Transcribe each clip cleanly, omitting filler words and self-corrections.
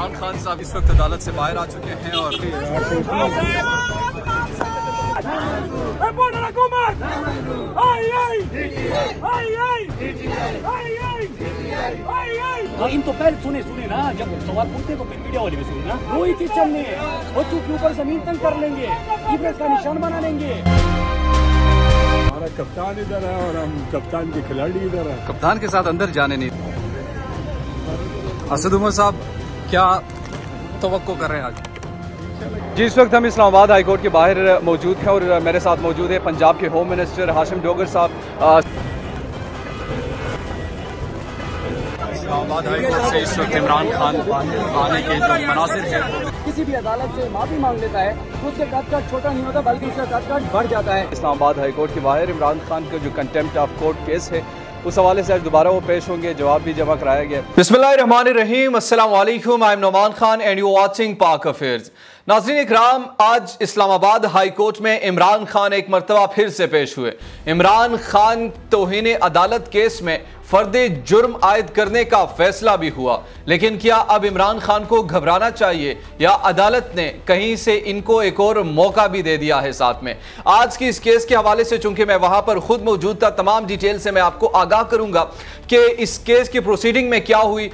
इमरान खान साहब इस वक्त अदालत से बाहर आ चुके हैं और इन तो पहले सुने ना, जब सवाल पूछते तो फिर मीडिया वाले भी सुने ना। कोई चीज चलने है, बच्चों के ऊपर जमीन तंग कर लेंगे, इब्रत का निशान बना लेंगे। हमारा कप्तान इधर है और हम कप्तान के खिलाड़ी इधर है। कप्तान के साथ अंदर जाने नहीं। असद उमर साहब क्या तवक्को कर रहे हैं आज? जी, इस वक्त हम इस्लामाबाद हाई कोर्ट के बाहर मौजूद हैं और मेरे साथ मौजूद है पंजाब के होम मिनिस्टर हाशिम डोगर साहब। इस्लामाबाद हाई कोर्ट से इस वक्त इमरान खान आने के जो मनासिर हैं, किसी भी अदालत से माफी मांग लेता है तो उसका काट छोटा नहीं होता बल्कि उसका काट बढ़ जाता है। इस्लामाबाद हाई कोर्ट के बाहर इमरान खान का जो कंटेम्प्ट ऑफ कोर्ट केस है उस हवाले से आज दोबारा वो पेश होंगे, जवाब भी जमा कराया गया। बिस्मिल्लाहिर्रहमानिर्रहीम, अस्सलाम वालेकुम, I am Noman Khan and you watching पाक अफेयर्स। नाज़रीन इकराम, आज इस्लामाबाद हाई कोर्ट में इमरान खान एक मरतबा फिर से पेश हुए। इमरान खान तौहीन अदालत केस में फर्दे जुर्म आयद करने का फैसला भी हुआ, लेकिन क्या अब इमरान खान को घबराना चाहिए या अदालत ने कहीं से इनको एक और मौका भी दे दिया है? साथ में आज की इस केस के हवाले से चूंकि मैं वहां पर खुद मौजूद था, तमाम डिटेल से मैं आपको आगाह करूंगा कि इस केस की प्रोसीडिंग में क्या हुई।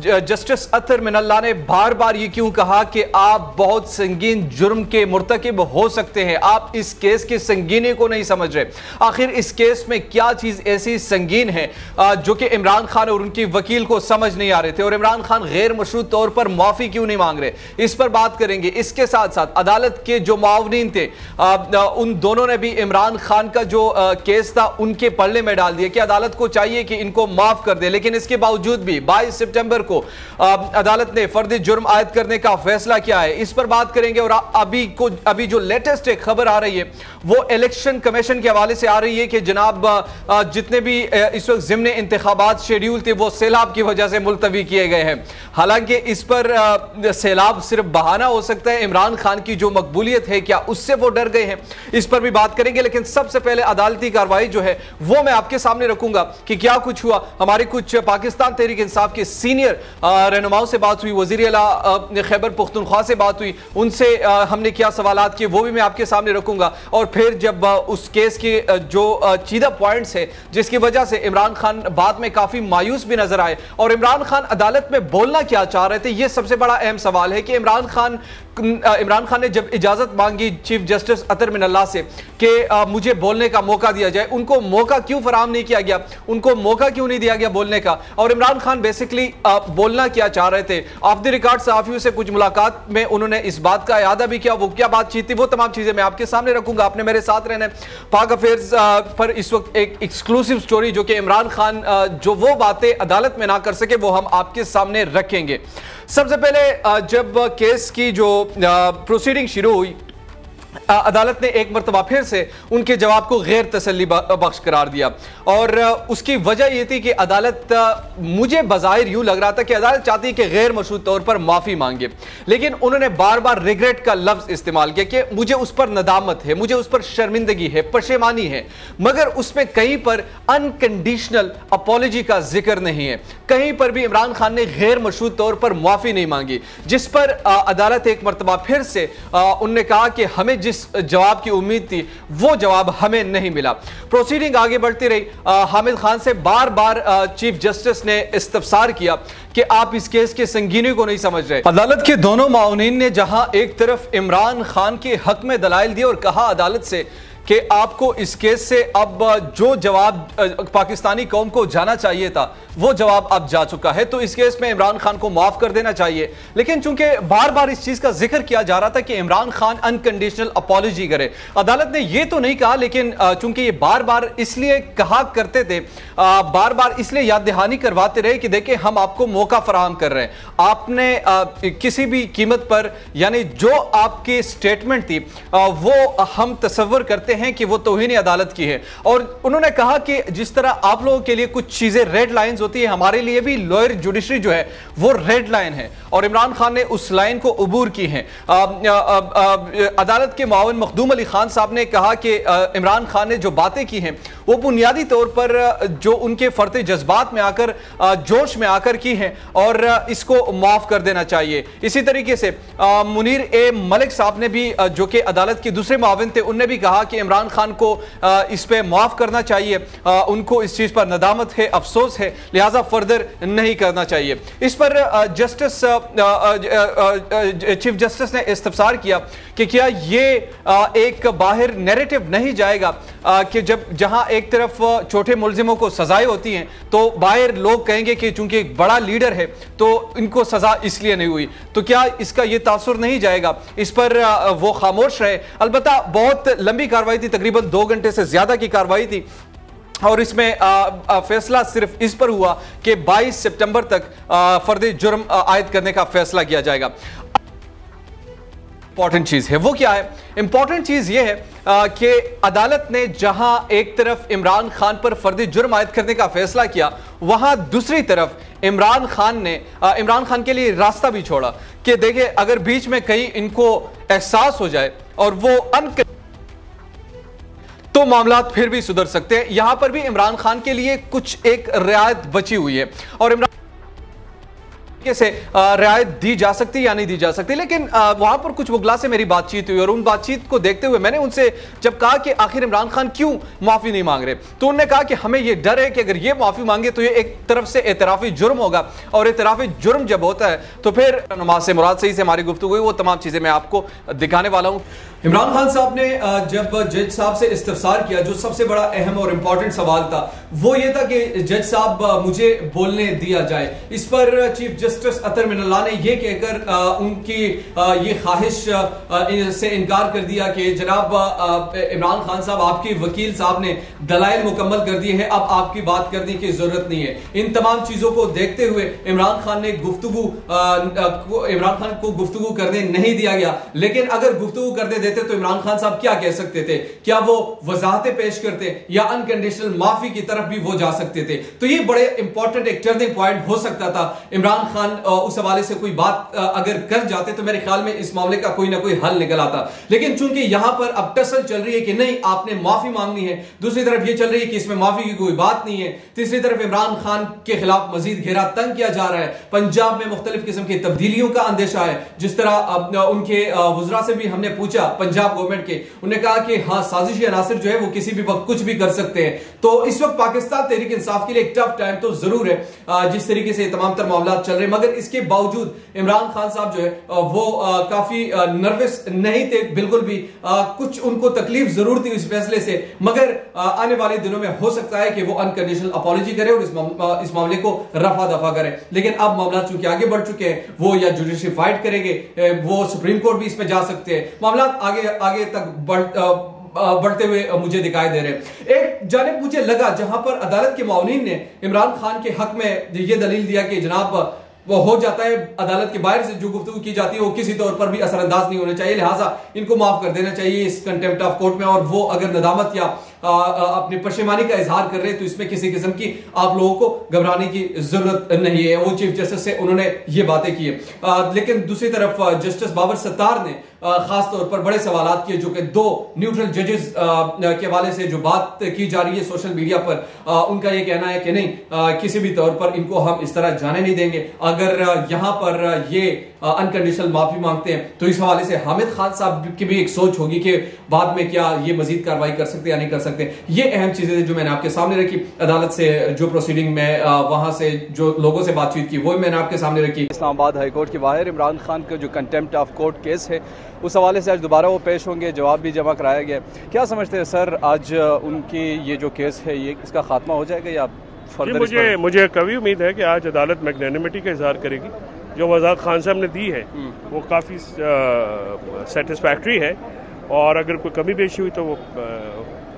जस्टिस अतर मिनल्ला ने बार बार ये क्यों कहा कि आप बहुत संगीन जुर्म के मुर्तकिब हो सकते हैं, आप इस केस की संगीनी को नहीं समझ रहे। आखिर इस केस में क्या चीज ऐसी संगीन है जो कि इमरान खान और उनकी वकील को समझ नहीं आ रहे थे, और इमरान खान गैर मशरूत तौर पर माफी क्यों नहीं मांग रहे, इस पर बात करेंगे। इसके साथ साथ अदालत के जो मुआवनीन थे उन दोनों ने भी इमरान खान का जो केस था उनके पल्ले में डाल दिया कि अदालत को चाहिए कि इनको माफ कर दे, लेकिन इसके बावजूद भी 22 सितंबर को अदालत ने फर्दी जुर्म आयद करने का फैसला किया है, इस पर बात करेंगे। और अभी जो लेटेस्ट एक खबर आ रही है वो इलेक्शन कमीशन के हवाले से आ रही है कि जनाब जितने भी इस वक्त ज़िम्नी इंतखाबात शेड्यूल थे वो सैलाब की वजह से मुलतवी किए गए हैं। हालांकि इस पर सैलाब सिर्फ बहाना हो सकता है, इमरान खान की जो मकबूलियत है क्या उससे वो डर गए हैं, इस पर भी बात करेंगे। लेकिन सबसे पहले अदालती कार्रवाई जो है वो मैं आपके सामने रखूंगा कि क्या कुछ हुआ। हमारी कुछ पाकिस्तान तहरीक इंसाफ के सीनियर रहनुमाओं से बात हुई, वजीर आला खैबर पुख्तनख्वा से बात हुई, उनसे हमने क्या सवालात किए वो भी मैं आपके सामने रखूंगा। और फिर जब उस केस के जो चीदा पॉइंट्स है जिसकी वजह से इमरान खान बाद में काफी मायूस भी नजर आए और इमरान खान अदालत में बोलना क्या चाह रहे थे, यह सबसे बड़ा अहम सवाल है कि इमरान खान ने जब इजाजत मांगी चीफ जस्टिस अतर मिनल्ला से कि मुझे बोलने का मौका दिया जाए, उनको मौका क्यों फराहम नहीं किया गया, उनको मौका क्यों नहीं दिया गया बोलने का। और इमरान खान बेसिकली बोलना क्या चाह रहे थे, ऑफ द रिकॉर्ड सहाफियों से कुछ मुलाकात में उन्होंने इस बात का इरादा भी किया, वो क्या बातचीत थी वो तमाम चीजें मैं आपके सामने रखूंगा। आपने मेरे साथ रहना है। पाक अफेयर्स पर इस वक्त एक एक्सक्लूसिव स्टोरी जो कि इमरान खान जो वो बातें अदालत में ना कर सके वो हम आपके सामने रखेंगे। सबसे पहले जब केस की जो प्रोसीडिंग शुरू हुई, अदालत ने एक मरतबा फिर से उनके जवाब को गैर तसल्ली बख्श करार दिया और उसकी वजह यह थी कि अदालत, मुझे बज़ाहिर यूं लग रहा था कि अदालत चाहती है कि गैर मशरूत तौर पर माफी मांगे, लेकिन उन्होंने बार बार रिग्रेट का लफ्ज इस्तेमाल किया कि मुझे उस पर नदामत है, मुझे उस पर शर्मिंदगी है, पशेमानी है, मगर उसमें कहीं पर अनकंडीशनल अपॉलॉजी का जिक्र नहीं है, कहीं पर भी इमरान खान ने गैर मशरूत तौर पर माफी नहीं मांगी, जिस पर अदालत एक मरतबा फिर से उन्होंने कहा कि हमें जिस जवाब की उम्मीद थी वो जवाब हमें नहीं मिला। प्रोसीडिंग आगे बढ़ती रही। हामिद खान से बार बार चीफ जस्टिस ने इस्तफसार किया कि आप इस केस के संगीनी को नहीं समझ रहे। अदालत के दोनों माउनीन ने जहां एक तरफ इमरान खान के हक में दलाइल दिए और कहा अदालत से कि आपको इस केस से अब जो जवाब पाकिस्तानी कौम को जाना चाहिए था वो जवाब अब जा चुका है, तो इस केस में इमरान खान को माफ कर देना चाहिए। लेकिन चूंकि बार बार इस चीज का जिक्र किया जा रहा था कि इमरान खान अनकंडीशनल अपॉलॉजी करे, अदालत ने ये तो नहीं कहा, लेकिन चूंकि ये बार बार इसलिए कहा करते थे, बार बार इसलिए याद दहानी करवाते रहे कि देखिए हम आपको मौका फराहम कर रहे हैं, आपने किसी भी कीमत पर, यानी जो आपकी स्टेटमेंट थी वो हम तसव्वुर करते हैं कि वो तौहीन अदालत की है। और उन्होंने कहा कि जिस तरह आप लोगों के लिए कुछ चीजें रेड लाइंस होती है, हमारे लिए भी लॉयर जुडिशरी जो है वो रेड लाइन है, और इमरान खान ने उस लाइन को अबूर की है। अदालत के मुआविन मखदूम अली खान साहब ने कहा कि इमरान खान ने जो बातें की हैं वो बुनियादी तौर पर जो उनके फर्ते जज्बात में आकर जोश में आकर की हैं और इसको माफ कर देना चाहिए। इसी तरीके से मुनीर ए मलिक साहब ने भी, जो कि अदालत के दूसरे मुआविन थे, उनने भी कहा कि इमरान खान को इस पे माफ करना चाहिए, उनको इस चीज पर नदामत है, अफसोस है, लिहाजा फर्दर नहीं करना चाहिए। इस पर जस्टिस चीफ जस्टिस ने इस्तफसार किया कि क्या ये एक बाहर नैरेटिव नहीं जाएगा कि जहां एक तरफ छोटे मुलजिमों को सजाएं होती हैं तो बाहर लोग कहेंगे कि चूंकि एक बड़ा लीडर है तो इनको सजा इसलिए नहीं हुई, तो क्या इसका ये तासुर नहीं जाएगा? इस पर वो खामोश रहे। अलबत्ता बहुत लंबी कार्रवाई थी, तकरीबन 2 घंटे से ज्यादा की कार्रवाई थी और इसमें फैसला सिर्फ इस पर हुआ कि 22 सितंबर तक फर्द जुर्म आयद करने का फैसला किया जाएगा। इंपॉर्टेंट चीज है वो क्या है? इंपॉर्टेंट चीज ये है कि अदालत ने जहां एक तरफ इमरान खान पर फर्द जुर्म आयद करने का फैसला किया, वहां दूसरी तरफ इमरान खान ने इमरान खान के लिए रास्ता भी छोड़ा कि देखिए अगर बीच में कहीं इनको एहसास हो जाए और वो तो मामला फिर भी सुधर सकते हैं। यहां पर भी इमरान खान के लिए कुछ एक रियायत बची हुई है और इमरान से रियायत दी जा सकती या नहीं दी जा सकती, लेकिन वहां पर कुछ वकला से मेरी बातचीत हुई और उन बातचीत को देखते हुए मैंने उनसे जब कहा कि आखिर इमरान खान क्यों माफी नहीं मांग रहे, तो उन्होंने कहा कि हमें यह डर है कि अगर ये माफी मांगे तो ये एक तरफ से एतराफी जुर्म होगा और एतराफी जुर्म जब होता है तो फिर नमाज से मुराद सही से हमारी गुफ्तगू हुई, वो तमाम चीजें मैं आपको दिखाने वाला हूं। इमरान खान साहब ने जब जज साहब से इस्तफसार किया, जो सबसे बड़ा अहम और इंपॉर्टेंट सवाल था वो ये था कि जज साहब मुझे बोलने दिया जाए। इस पर चीफ जस्टिस अतर मिनल्लाह ने यह कहकर उनकी ये ख्वाहिश से इनकार कर दिया कि जनाब इमरान खान साहब, आपके वकील साहब ने दलाइल मुकम्मल कर दिए हैं, अब आपकी बात करने की जरूरत नहीं है। इन तमाम चीजों को देखते हुए इमरान खान को गुफ्तगू करने नहीं दिया गया, लेकिन अगर गुफ्तगू करने देते तो इमरान खान साहब क्या कह सकते थे? क्या वो वजाहतें पेश करते या अनकंडीशनल माफी की तरफ भी वो जा सकते थे? तो ये बड़े इंपॉर्टेंट एक टर्निंग पॉइंट हो सकता था। इमरान खान उस हवाले से कोई बात अगर कर जाते तो मेरे ख्याल में इस मामले का कोई ना कोई हल निकल आता, लेकिन चूंकि यहां पर अब टसल चल रही है कि नहीं आपने माफी मांगनी है, दूसरी तरफ ये चल रही है कि इसमें माफी की कोई बात नहीं है, तीसरी तरफ इमरान खान के खिलाफ मजीद घेरा तंग किया जा रहा है, पंजाब में मुख्तलिफ किस्म की तब्दीलियों का अंदेशा है। जिस तरह उनके वुज़रा से भी हमने पूछा पंजाब गवर्नमेंट के, उन्होंने कहा कि हाँ साजिशी अनासिर जो है वो किसी भी वक्त कुछ भी कर सकते हैं। तो इस वक्त पाकिस्तान तहरीक इंसाफ के लिए एक टफ टाइम तो जरूर है जिस तरीके से तमाम तर मामला चल रहे हैं, मगर इसके बावजूद इमरान खान साहब जो है वो काफी नर्वस नहीं थे बिल्कुल भी। कुछ उनको तकलीफ जरूर थी इस फैसले से, मगर आने वाले दिनों में हो सकता है कि वो अनकंडीशनल अपॉलॉजी करे और इस मामले को रफा दफा करे। लेकिन अब मामला चूंकि आगे बढ़ चुके हैं, वो या जुडिशरी फाइट करेंगे, वो सुप्रीम कोर्ट भी इसमें जा सकते हैं, मामला आगे तक बढ़ते हुए मुझे दिखाई दे रहे हैं। एक जानिब मुझे लगा जहां पर अदालत के मुआविन ने इमरान खान के हक में ये दलील दिया कि जनाब वो हो जाता है, अदालत के बाहर से जो गुफ्तगू की जाती है वो किसी तौर पर भी असरअंदाज नहीं होना चाहिए, लिहाजा इनको माफ कर देना चाहिए इस कंटेम्प्ट ऑफ कोर्ट में, और वो अगर नदामत या अपनी पशेमानी का इजहार कर रहे हैं तो इसमें किसी किस्म की आप लोगों को घबराने की जरूरत नहीं है। वो चीफ जस्टिस से उन्होंने ये बातें की है। लेकिन दूसरी तरफ जस्टिस बाबर सत्तार ने खास तौर पर बड़े सवाल किए, जो कि 2 न्यूट्रल जजेस के हवाले से जो बात की जा रही है सोशल मीडिया पर, उनका यह कहना है कि नहीं किसी भी तौर पर इनको हम इस तरह जाने नहीं देंगे। अगर यहां पर ये अनकंडीशनल माफी मांगते हैं तो इस हवाले से हामिद खान साहब की भी एक सोच होगी कि बाद में क्या ये मजीद कार्रवाई कर सकते या नहीं कर सकते। ये अहम चीजें जो मैंने आपके सामने रखी, अदालत से जो प्रोसीडिंग में वहां से जो लोगों से बातचीत की वो मैंने आपके सामने रखी। इस्लामाबाद हाईकोर्ट के बाहर इमरान खान का जो कंटेम्प्ट ऑफ कोर्ट केस है उस हवाले से आज दोबारा वो पेश होंगे, जवाब भी जमा कराया गया। क्या समझते हैं सर, आज उनकी ये जो केस है ये इसका खात्मा हो जाएगा या फर्दर? मुझे कभी उम्मीद है कि आज अदालत मैग्नेनिमिटी का इजहार करेगी। जो वजाहत खान साहब ने दी है वो काफ़ी सेटिस्फैक्ट्री है, और अगर कोई कमी पेशी हुई तो वो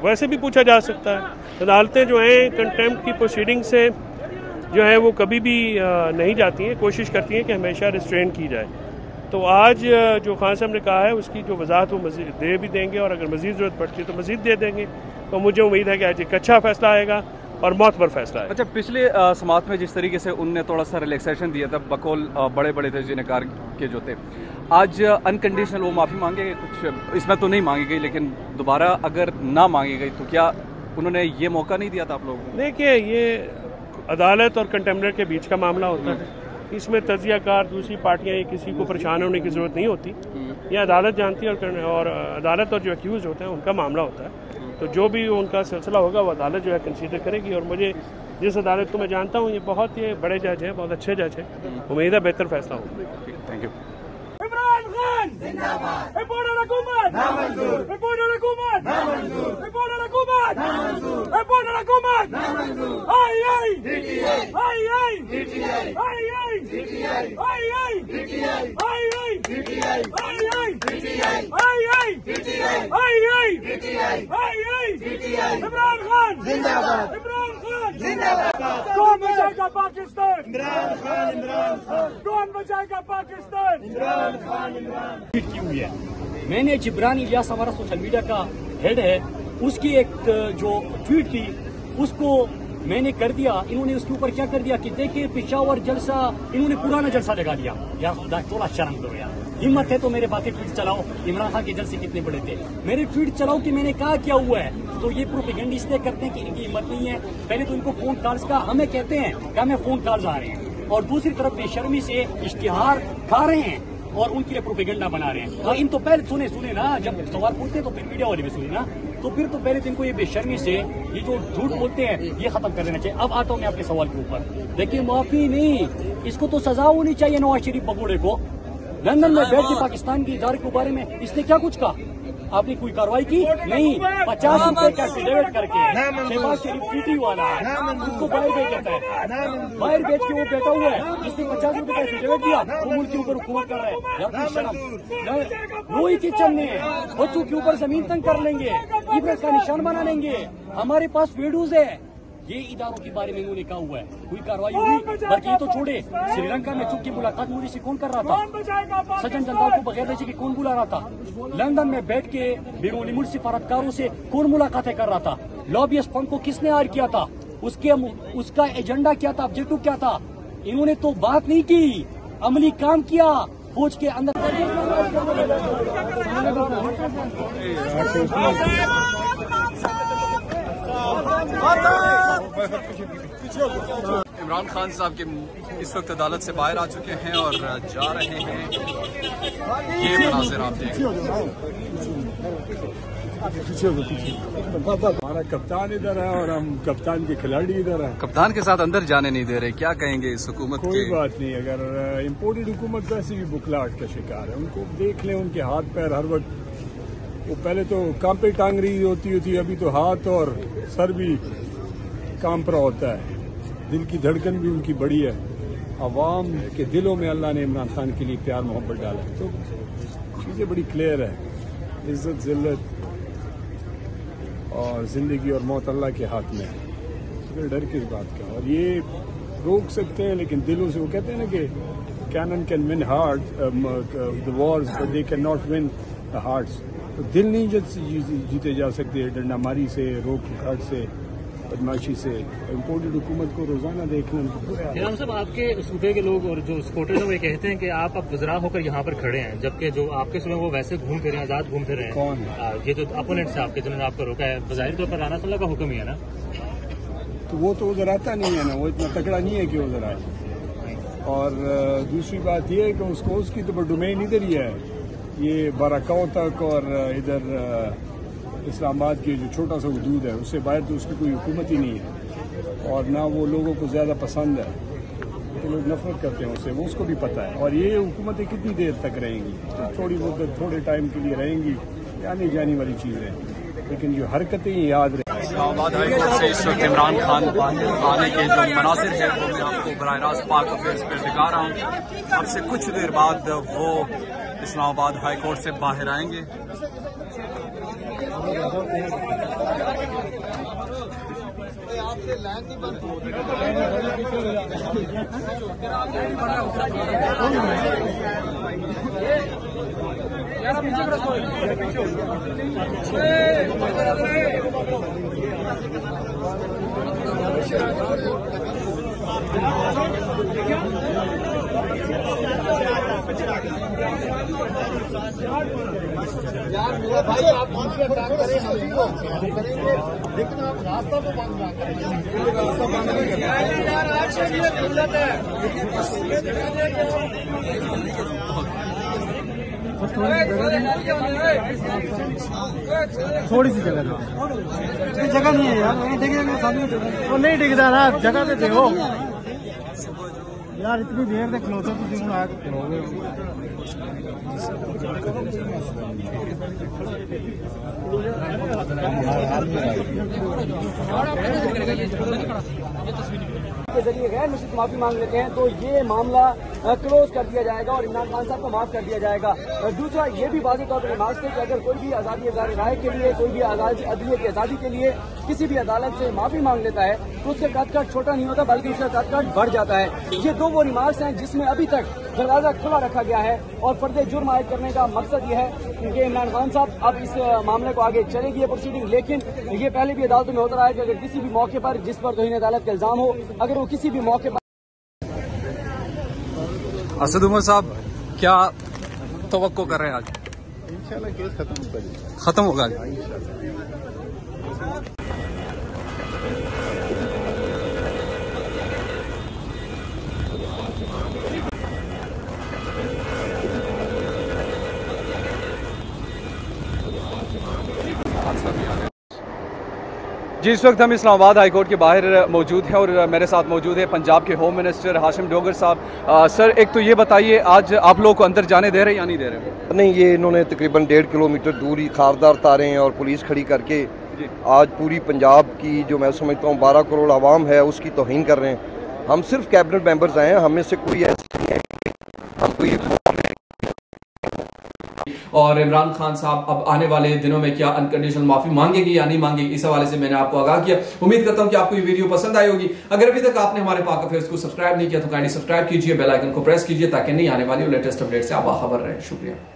वैसे भी पूछा जा सकता है। अदालतें जो हैं कंटेम्प्ट की प्रोसीडिंग से जो है वो कभी भी नहीं जाती हैं, कोशिश करती हैं कि हमेशा रिस्ट्रेन की जाए। तो आज जो खान साहब ने कहा है उसकी जो वजाहत वो मजीद दे भी देंगे, और अगर मजीद ज़रूरत पड़ती है तो मजीद दे देंगे। तो मुझे उम्मीद है कि आज एक अच्छा फैसला आएगा और मोतबर फैसला है। अच्छा, पिछले समात में जिस तरीके से उनने थोड़ा सा रिलैक्सेशन दिया था बकौल बड़े बड़े तजज़ियाकार के जो थे, आज अनकंडीशनल वो माफ़ी मांगेंगे? कुछ इसमें तो नहीं मांगी गई, लेकिन दोबारा अगर ना मांगी गई तो क्या उन्होंने ये मौका नहीं दिया था आप लोगों को? देखिए, ये अदालत और कंटेम्पनर के बीच का मामला होता है, इसमें तजियाकार दूसरी पार्टियां किसी को परेशान होने की ज़रूरत नहीं होती। यह अदालत जानती है और अदालत और जो एक्यूज होते हैं उनका मामला होता है। तो जो भी उनका सिलसिला होगा वो अदालत जो है कंसीडर करेगी। और मुझे जिस अदालत को मैं जानता हूँ, ये बहुत ही बड़े जज हैं, बहुत अच्छे जज हैं, उम्मीद है बेहतर फैसला होगा। Thank you. इमरान खान जिंदाबाद, रिपोर्टर हुकूमत नामंजूर, रिपोर्टर हुकूमत नामंजूर, रिपोर्टर हुकूमत नामंजूर, रिपोर्टर हुकूमत नामंजूर। आई आई डीटीआई, आई आई डीटीआई, आई आई डीटीआई, आई आई डीटीआई, आई आई डीटीआई, आई आई डीटीआई, आई आई डीटीआई, आई आई डीटीआई, आई आई डीटीआई। इमरान खान जिंदाबाद, इमरान खान जिंदाबाद। कौन बचाएगा पाकिस्तान? इमरान खान, इमरान खान। कौन बचाएगा पाकिस्तान? इमरान खान, इमरान। ट्वीट की हुई है मैंने। जिब्रान इलियास हमारा सोशल मीडिया का हेड है, उसकी एक जो ट्वीट थी उसको मैंने कर दिया। इन्होंने उसके ऊपर क्या कर दिया कि देखिए पेशावर जलसा, इन्होंने पुराना जलसा लगा दिया। यार खुदा थोड़ा शर्म करो यार, हिम्मत है तो मेरे बाकी ट्वीट चलाओ। इमरान खान के जलसे कितने बड़े थे, मेरे ट्वीट चलाओ कि मैंने कहा क्या हुआ है। तो ये प्रोपेगेंडा इसलिए करते हैं कि इनकी हिम्मत नहीं है। पहले तो इनको फोन कॉल्स का हमें कहते हैं कि हमें फोन कॉल्स आ रहे हैं, और दूसरी तरफ बेशर्मी से इश्तिहार खा रहे हैं और उनके लिए प्रोपेगेंडा बना रहे हैं। इन तो पहले सुने ना, जब सवाल पूछते तो फिर मीडिया वाले भी सुने ना, तो फिर तो पहले तो इनको ये बेशर्मी से ये जो झूठ बोलते हैं ये खत्म कर देना चाहिए। अब आता हूँ मैं आपके सवाल के ऊपर। देखिए, माफी नहीं, इसको तो सजा होनी चाहिए नवाज शरीफ बगोड़े को। लंदन में बैठ के पाकिस्तान की इदारे के बारे में इसने क्या कुछ कहा? आपने कोई कार्रवाई की नहीं? 50 रुपए का एफिडेविट करके शहबाज शरीफ टीटी वाला है, उसको बाहर भेज देता है, बाहर भेज के वो बैठा हुआ है, इसने 50 रुपए का एफिडेविट दिया, वो मुल्क के ऊपर हुकूमत कर रहा है। यार शर्म। रोई किचन में बच्चों के ऊपर जमीन तंग कर लेंगे, इब्रत का निशान बना लेंगे। हमारे पास वीडियोज है, ये इदारों के बारे में इन्होंने कहा हुआ है, कोई कार्रवाई हुई? बल्कि ये तो छोड़े, श्रीलंका में चुप की मुलाकात मोदी से कौन कर रहा था? सचिन जंदाल को बगैर भेजे के कौन बुला रहा था? लंदन में बैठ के बैरून मुल्क सिफारतकारों से कौन मुलाकातें कर रहा था? लॉबियस्ट फंड को किसने हायर किया था? उसका एजेंडा क्या था, ऑब्जेक्टिव क्या था? इन्होंने तो बात नहीं की, अमली काम किया। फौज के अंदर इमरान खान साहब के इस वक्त अदालत से बाहर आ चुके हैं और जा रहे हैं। ये मनाज़िर आप देख हमारा कप्तान इधर है और हम कप्तान के खिलाड़ी इधर हैं। कप्तान के साथ अंदर जाने नहीं दे रहे, क्या कहेंगे इस हुकूमत के? कोई बात नहीं, अगर इम्पोर्टेड हुकूमत वैसे भी बुखलाहट का शिकार है, उनको देख लें। उनके हाथ पैर हर वक्त, वो पहले तो काम पे टांग रही होती थी, अभी तो हाथ और सर भी काम पर होता है। दिल की धड़कन भी उनकी बड़ी है। अवाम के दिलों में अल्लाह ने इमरान खान के लिए प्यार मोहब्बत डाला है, तो चीज़ें बड़ी क्लियर है। इज्जत जिल्लत और जिंदगी और मौत अल्लाह के हाथ में है, फिर डर किस बात का? और ये रोक सकते हैं, लेकिन दिलों से, वो कहते हैं ना कि cannon can win heart the wars but they can not win the hearts. तो दिल नहीं जीते जा सकते डंडामारी से, रोक टोक से, बदमाशी से। इम्पोर्टेड हुकूमत को रोजाना देखना इमाम साहब, आपके सूबे के लोग और जो स्कोटर्स हैं वो कहते हैं कि आप अब वज़रा होकर यहाँ पर खड़े हैं, जबकि जो आपके सूबे वो वैसे घूम फिर रहे हैं, आजाद घूम फिर रहे हैं। कौन? ये जो अपोनेंट्स हैं आपके, जिन्होंने आपको रोका है, ज़ाहिर तौर पर राना सल्लल्लाहु का हुक्म ही है ना। तो वो तो उधर आता नहीं है ना, वो इतना तगड़ा नहीं है कि उधर आए। और दूसरी बात ये है कि उसको, उसकी तो डोमेन इधर ही है, ये बाराकाओ तक और इधर इस्लामाबाद की जो छोटा सा हदूद है, उससे बाहर तो उसकी कोई हुकूमत ही नहीं है। और ना वो लोगों को ज़्यादा पसंद है, तो लोग नफरत करते हैं उससे, वो उसको भी पता है। और ये हुकूमतें कितनी देर तक रहेंगी? तो थोड़ी बहुत थोड़े टाइम के लिए रहेंगी, आने जाने वाली चीज़ें, लेकिन जो हरकतें याद रहें। इस्लामाबाद हाई कोर्ट से इस वक्त इमरान खान आने के जो मनासिर है वो मैं आपको बराह रास्त पाक अफेयर्स पर दिखा रहा हूँ। अब से कुछ देर बाद वो इस्लामाबाद हाई कोर्ट से बाहर आएंगे। यार मेरा भाई आप मुझे अटैक करें हम भी करेंगे, लेकिन आप रास्ता तो बंद ना करें। रास्ता बंद नहीं करें यार, आज से ये जरूरत है। थोड़ी सी जगह नहीं है यार, वहीं देखेंगे वो नहीं दिखता ना, जगह पे देखो यार, इतनी देर तक खलोते तुम हूँ आके खलोगे। के जरिए गैर मुश्किल माफी मांग लेते हैं तो ये मामला क्लोज कर दिया जाएगा और इमरान खान साहब को माफ कर दिया जाएगा। दूसरा ये भी वाज़ेह तौर पर रिमार्क थे कि अगर कोई भी आज़ादी राय के लिए, कोई भी अदलिया की आज़ादी के लिए किसी भी अदालत से माफी मांग लेता है तो उसका कदकाठ छोटा नहीं होता बल्कि उसका कदकाठ बढ़ जाता है। ये दो वो रिमार्क्स हैं जिसमें अभी तक दरवाजा खुला रखा गया है और फर्द जुर्म आयद करने का मकसद यह है कि इमरान खान साहब अब इस मामले को आगे चलेगी ये प्रोसीडिंग। लेकिन ये पहले भी अदालतों में होता रहा है कि अगर किसी भी मौके पर जिस पर तौहीन अदालत का इल्जाम हो, अगर वो किसी भी मौके पर। असद उमर साहब क्या तवक्को कर रहे हैं आज? इंशाल्लाह केस खत्म होगा। जी, इस वक्त हम इस्लामाबाद हाई कोर्ट के बाहर मौजूद हैं और मेरे साथ मौजूद है पंजाब के होम मिनिस्टर हाशिम डोगर साहब। सर, एक तो ये बताइए, आज आप लोगों को अंदर जाने दे रहे हैं या नहीं दे रहे? नहीं, ये इन्होंने तकरीबन 1.5 किलोमीटर दूर ही खारदार तारे हैं और पुलिस खड़ी करके आज पूरी पंजाब की जो मैं समझता हूँ 12 करोड़ आवाम है उसकी तौहीन कर रहे हैं। हम सिर्फ कैबिनेट मेंबर्स आए हैं, हमें से कोई ऐसा नहीं है हम कोई। और इमरान खान साहब अब आने वाले दिनों में क्या अनकंडीशनल माफी मांगेगी या नहीं मांगेगी, इस हवाले से मैंने आपको आगाह किया। उम्मीद करता हूं कि आपको ये वीडियो पसंद आई होगी। अगर अभी तक आपने हमारे पाक अफेयर्स को सब्सक्राइब नहीं किया तो काइंडली सब्सक्राइब कीजिए, बेल आइकन को प्रेस कीजिए ताकि नहीं आने वाली लेटेस्ट अपडेट से आप बाखबर रहें। शुक्रिया।